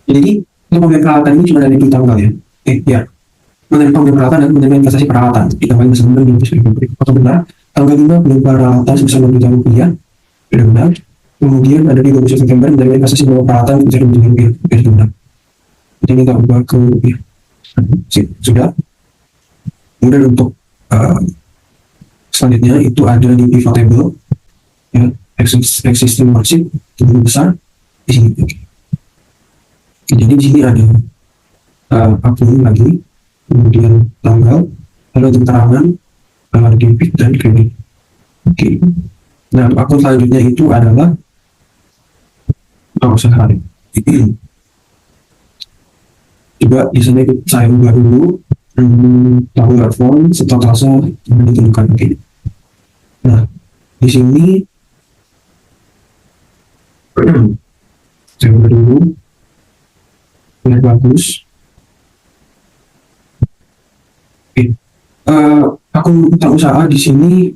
S2: Jadi, untuk pembelian peralatan ini cuma ada di tanggal ya. Ya. Menerima pembelian peralatan dan menerima investasi peralatan. Kita bagi bersama dengan atau benar. Tanggal 5 pembelian peralatan sebesar 20 juta rupiah. Sudah benar. Kemudian ada di 20 September menerima investasi peralatan sebesar 20 juta rupiah. Sudah benar. Jadi kita ubah ke rupiah. Sudah. Kemudian untuk selanjutnya itu ada di pivot table ya, existing worksheet lebih besar di sini. Jadi di sini ada akun lagi, kemudian tanggal, lalu untuk keterangan, debit dan kredit. Oke. Nah, akun selanjutnya itu adalah sehari. Juga di sana saya ubah dulu tabel form setelah ditentukan. Oke. Nah, di sini saya buka dulu biar bagus. Oke. Akun utang usaha di sini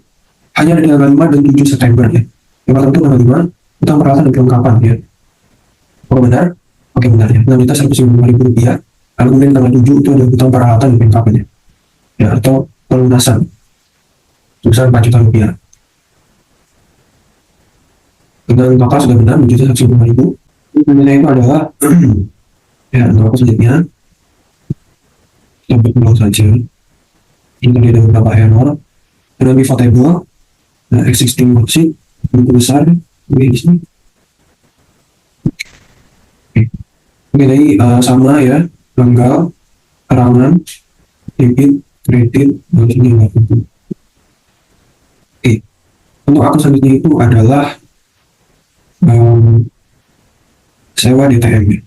S2: hanya ada di tanggal 5 dan 7 September ya. Yang pertama itu tanggal 5, utang peralatan dan kelengkapan ya. Oh benar? Oke benar ya. 6.155.000 rupiah. Lalu kemudian tanggal 7 itu ada utang peralatan dan kelengkapan ya. Ya, atau pelunasan sebesar 4 juta rupiah. Dengan total sudah benar 7.155.000. Nilai itu adalah ya untuk apa selanjutnya kita pulang saja. Ini tadi ada beberapa error. Ada pivot table, existing worksheet, buku besar, di sini. Oke, jadi sama ya, tanggal, karangan, debit, kredit, dan sini nggak buku. Oke, untuk akun selanjutnya itu adalah sewa DTM.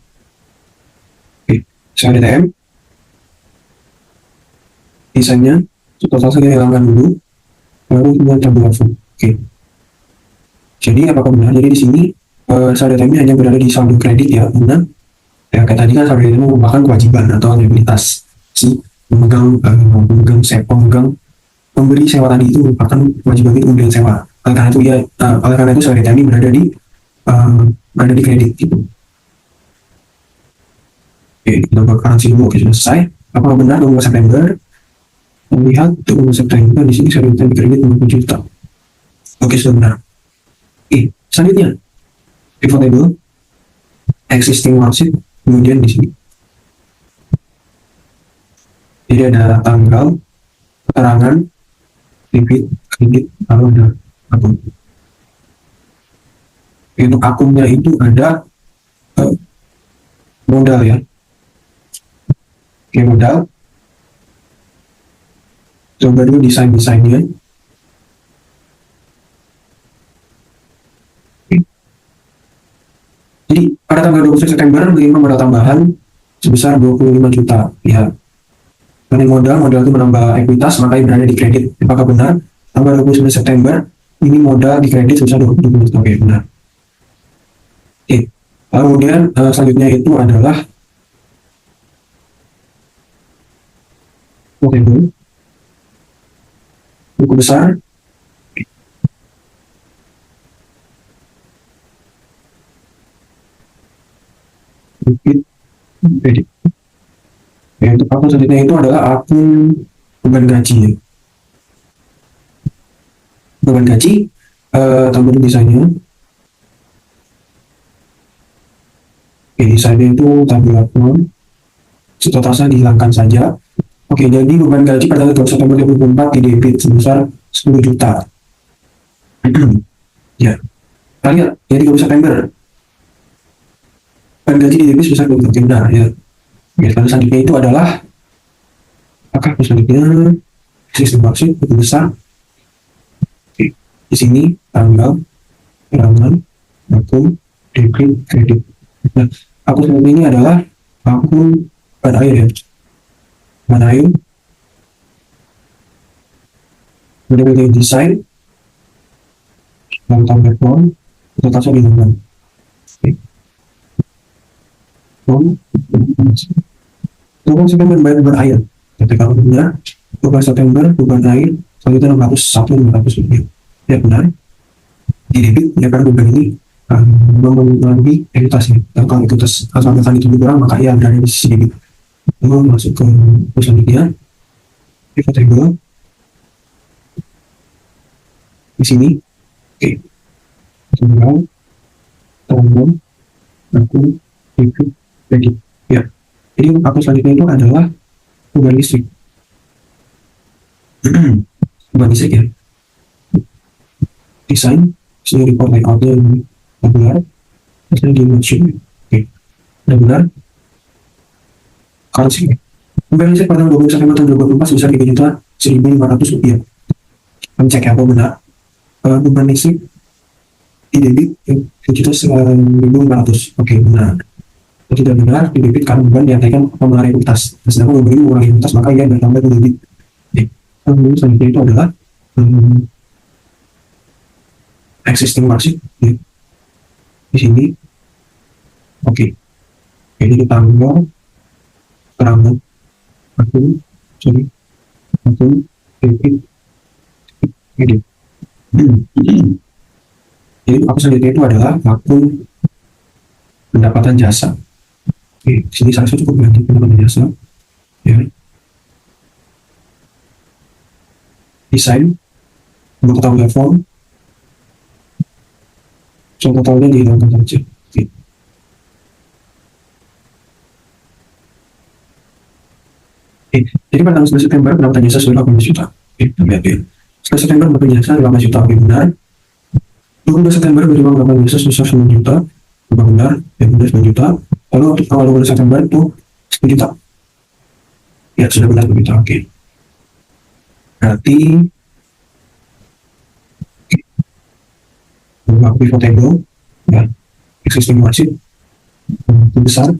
S2: Oke, sewa DTM. Desainnya, total saya hilangkan dulu, baru kemudian tabel form. Oke. Jadi apakah benar? Jadi di sini saldo DTM hanya berada di saldo kredit ya, karena ya kayak tadi kan saldo DTM merupakan kewajiban atau liabilitas si pemegang pemberi sewa tadi itu merupakan kewajiban itu pemberian sewa. Oleh karena itu saldo DTM ini berada di kredit gitu. Oke, kita bakaran sih dulu. Oke, sudah selesai. Apakah benar 2 September? Melihat 2 September di sini saldo DTM di kredit 50 juta. Oke, sudah benar. Oke, selanjutnya pivot table, existing worksheet, kemudian di sini. Jadi ada tanggal, keterangan, debit, kredit, lalu ada akun. Untuk akunnya itu ada modal ya. Oke, modal. Coba dulu desainnya. Jadi pada tanggal 20 September menerima modal tambahan sebesar 25 juta ya. Karena modal itu menambah ekuitas makanya berada di kredit. Apakah benar? Tanggal 29 September ini modal di kredit sebesar 25 juta. Oke, benar. Oke. Kemudian selanjutnya itu adalah buku besar. Kredit. Ya, untuk akun selanjutnya itu adalah akun beban gaji. Beban gaji, tambah desainnya. Oke, desainnya itu tabulator. Totalnya dihilangkan saja. Oke, jadi beban gaji pada tanggal 2 September 2024 di debit sebesar 10 juta. Ya, kita lihat, jadi 2 September. Beban gaji di debit sebesar 20 juta. Benar, ya. Oke, lalu selanjutnya itu adalah apakah selanjutnya sistem worksheet itu besar. Oke, di sini tanggal, keterangan, akun, debit, kredit. Nah, akun selanjutnya ini adalah akun bahan air ya. Bahan air. Kemudian desain, lalu tambah form, totalnya dihilangkan. Oke. Form, Tukang September bayar beban air. Ketika punya Tukang September beban air selanjutnya 601.500 rupiah. Ya benar. Di debit ya karena beban ini memenuhi ekuitasnya. Dan kalau ekuitas asalkan itu kurang maka ia berada di sisi debit. Lalu masuk ke selanjutnya pivot table di sini. Oke. Tanggal, tombol, akun, debit, kredit. Ya. Jadi akun selanjutnya itu adalah beban listrik. Beban listrik ya. Desain, sini report layoutnya benar. Terus di motion. Oke. Udah benar. Currency. Beban listrik pada 20 September 2024 sebesar 3 juta 1.500 rupiah. Kami cek ya apa benar. Beban listrik di debit 3 juta 1.500. Oke, benar. Tidak benar di debit karena beban diantaikan atau menarik likuiditas. Sedangkan memberi mengurangi likuiditas maka ia bertambah di debit. Lalu selanjutnya itu adalah existing margin di sini. Oke. Jadi ditambah keterangan akun debit kredit. Jadi akun selanjutnya itu adalah akun pendapatan jasa. Oke, di sini saya cukup ganti pendapatan jasa. Ya. Desain, total platform, totalnya dihilangkan saja. Oke. Oke, jadi pada tanggal 11 September pendapatan jasa sudah 18 juta. Oke, kita lihat ya. 11 September pendapatan jasa 18 juta, oke benar. 22 September menerima pendapatan jasa sebesar 9 juta, oke benar, ya benar 9 juta. Lalu untuk tanggal 20 September itu 10 juta. Ya, sudah benar 10 juta, oke. Berarti pivot table, ya, existing margin, besar,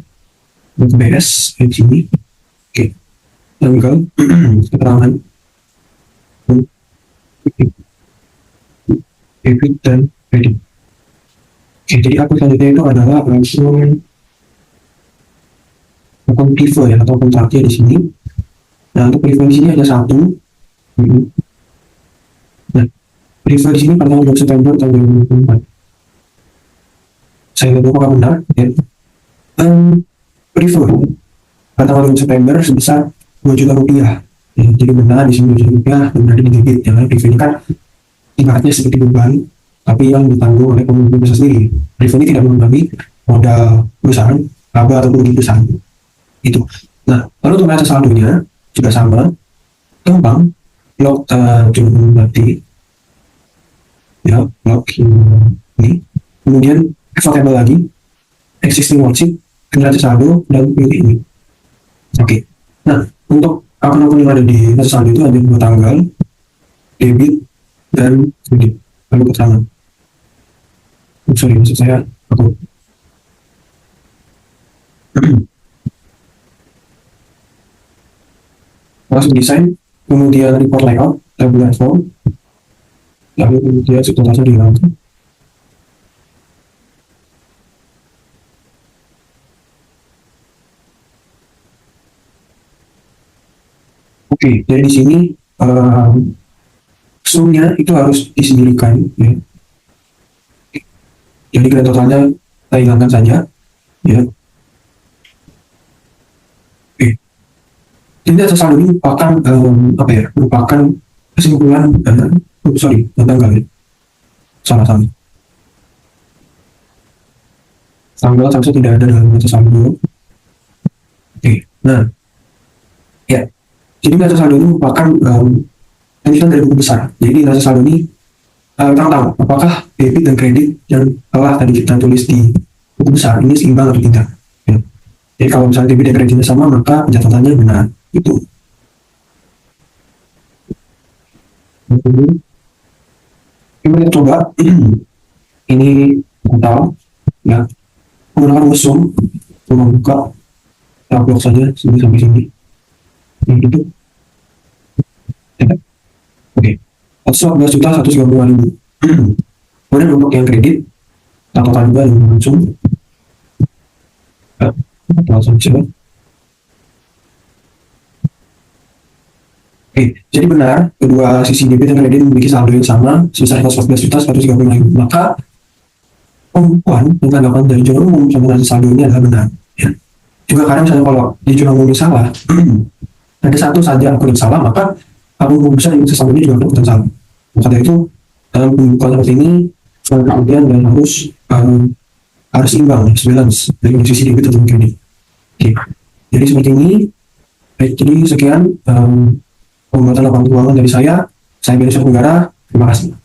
S2: BS, ini, oke. Tanggal keterangan debit dan kredit. Oke, jadi akun selanjutnya itu adalah akun prefer ya, atau kontraknya di sini. Nah, untuk prefer di sini ada satu. Nah, prefer di sini pada tanggal 2 September tahun 2024. Saya lihat apakah benar. Ya. Prefer pada tanggal 2 September sebesar 2 juta rupiah. Ya, jadi benar di sini 2 juta rupiah dan berada di debit. Ya, prefer ini kan ibaratnya seperti beban, tapi yang ditanggung oleh pemilik usaha sendiri. Prefer ini tidak mengurangi modal perusahaan, laba ataupun rugi perusahaan. Itu. Nah, lalu untuk neraca saldonya juga sama. Gampang. Blok berarti ya blok ini. Kemudian pivot lagi, existing worksheet, neraca saldo dan pilih ini. Oke. Nah, untuk akun-akun yang ada di neraca saldo itu ada dua tanggal, debit dan kredit. Lalu keterangan. Sorry, maksud saya aku. Masuk desain, kemudian report layout, tabular form, lalu kemudian subtotalnya dihilangkan. Oke, jadi di sini sumnya itu harus disendirikan. Ya. Jadi grand totalnya kita hilangkan saja. Ya. Oke. Jadi neraca saldo ini merupakan merupakan kesimpulan tanggal ya. Sama-sama. Tanggal seharusnya tidak ada dalam neraca saldo. Oke. Nah, ya. Jadi neraca saldo ini merupakan lanjutan dari buku besar. Jadi neraca saldo ini kita tahu apakah debit dan kredit yang telah tadi kita tulis di buku besar ini seimbang atau tidak. Ya. Jadi kalau misalnya debit dan kreditnya sama maka pencatatannya benar. Itu. Kita coba ini total ya menggunakan usum untuk membuka kita blok saja sini sampai sini. Ini gitu. Ya. Oke. 114.135.000. Kemudian untuk yang kredit kita total juga dengan langsung. Langsung coba. Oke, jadi benar kedua sisi debit dan kredit memiliki saldo yang sama sebesar 114.135.000. Maka pembukuan yang tanggapan dari jurnal umum sama neraca saldo ini adalah benar. Ya. Juga karena misalnya kalau di jurnal umum salah, ada satu saja akun yang salah, maka akun umum besar yang bisa saldo ini juga akun yang salah. Maka dari itu dalam pembukuan seperti ini kemudian dan harus imbang, balance dari sisi debit dan kredit. Oke, jadi seperti ini. Baik, jadi sekian pembuatan laporan keuangan dari saya. Saya Beni Tenggara. Terima kasih.